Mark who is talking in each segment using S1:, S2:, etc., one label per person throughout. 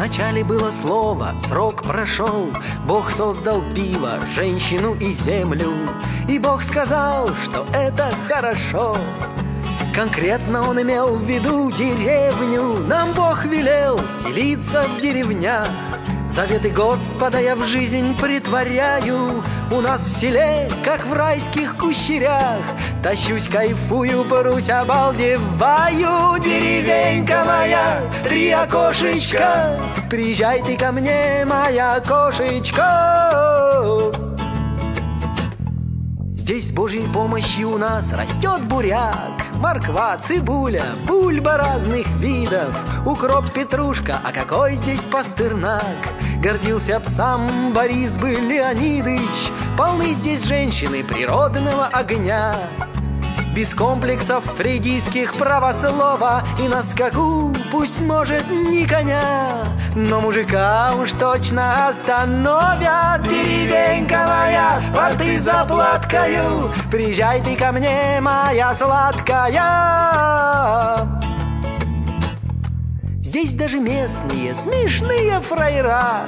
S1: Вначале было слово, срок прошел, Бог создал пиво, женщину и землю, и Бог сказал, что это хорошо. Конкретно он имел в виду деревню. Нам Бог велел селиться в деревнях. Заветы Господа я в жизнь притворяю. У нас в селе, как в райских кущерях, тащусь, кайфую, порусь, обалдеваю. Деревенька моя, 3 окошечка, приезжай ты ко мне, моя кошечка. Здесь с Божьей помощью у нас растет буряк, морква, цибуля, бульба разных видов, укроп, петрушка, а какой здесь пастернак. Гордился б сам Борис бы Леонидыч, полны здесь женщины природного огня. Без комплексов фрейдистских правослова, и на скаку пусть может не коня, но мужика уж точно остановят. Деревенька моя, порты заплаткаю, приезжай ты ко мне, моя сладкая. Здесь даже местные смешные фраера,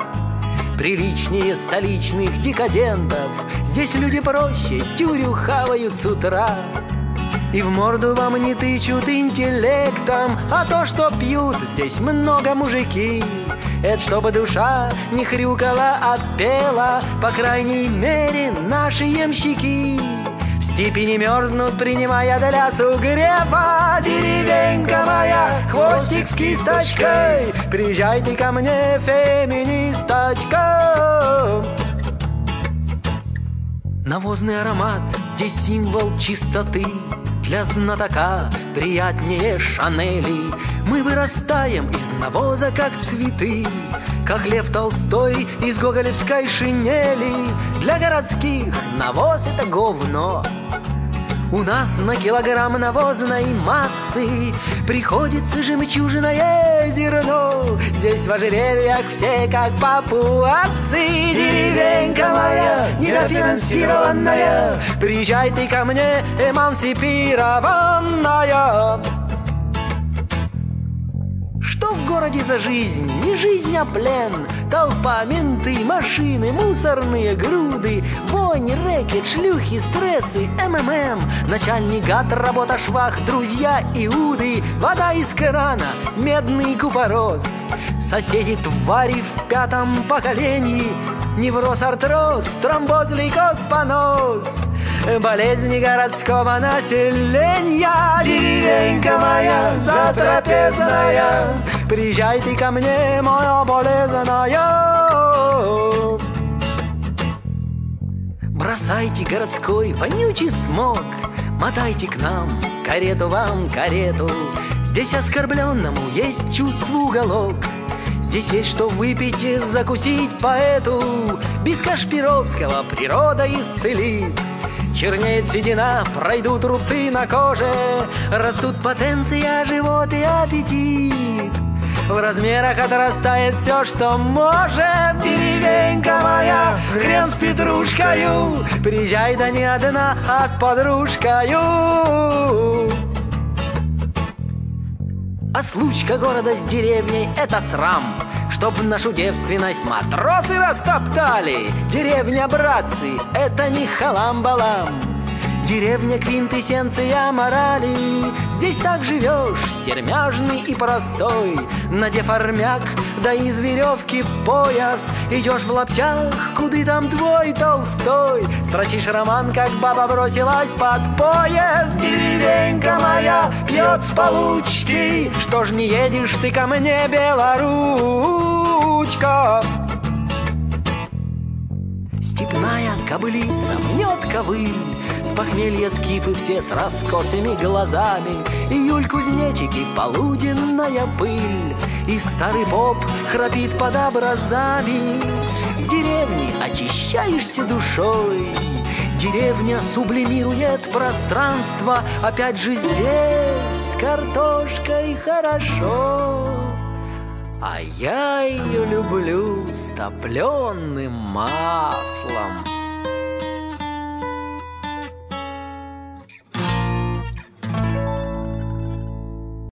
S1: приличнее столичных декадентов. Здесь люди проще, тюрю хавают с утра, и в морду вам не тычут интеллектом. А то, что пьют здесь много мужики, это чтобы душа не хрюкала, а пела, по крайней мере, наши ямщики. В степи не мерзнут, принимая для сугрева. Деревенька моя, хвостик с кисточкой, приезжай ты ко мне, феминисточка. Навозный аромат здесь символ чистоты, для знатока приятнее Шанели. Мы вырастаем из навоза, как цветы, как Лев Толстой из гоголевской шинели. Для городских навоз — это говно. У нас на килограмм навозной массы приходится жемчужное зерно. Здесь в ожерельях все как папуасы. Деревенька моя, недофинансированная, приезжай ты ко мне, эмансипированная. Что в городе за жизнь? Не жизнь, а плен. Толпа, менты, машины, мусорные груды, вонь, рэкет, шлюхи, стрессы, МММ, начальник гад, работа швах, друзья иуды, вода из крана, медный купорос, соседи твари в 5-м поколении, невроз, артроз, тромбоз, лейкоз, понос, болезни городского населения. Деревенька моя затрапезная, приезжай ты ко мне, моя болезная. Бросайте городской вонючий смог, мотайте к нам, карету вам, карету. Здесь оскорбленному есть чувство уголок, здесь есть что выпить и закусить поэту. Без Кашпировского природа исцелит. Чернеет седина, пройдут рубцы на коже, растут потенция, живот и аппетит. В размерах отрастает все, что может. Деревенька моя, хрен с петрушкою, приезжай, да не одна, а с подружкою. А случка города с деревней — это срам, чтоб нашу девственность матросы растоптали. Деревня, братцы, это не халам-балам, деревня — квинтэссенция морали. Здесь так живешь, сермяжный и простой, надев армяк, да из веревки пояс. Идешь в лаптях, куды там твой Толстой, строчишь роман, как баба бросилась под поезд. Деревенька моя пьет с получки, что ж не едешь ты ко мне, белоручка? Степная кобылица мнет ковыль, с похмелья скифы все с раскосыми глазами, июль кузнечик и полуденная пыль, и старый поп храпит под образами. В деревне очищаешься душой, деревня сублимирует пространство. Опять же здесь с картошкой хорошо, а я ее люблю с топленым маслом.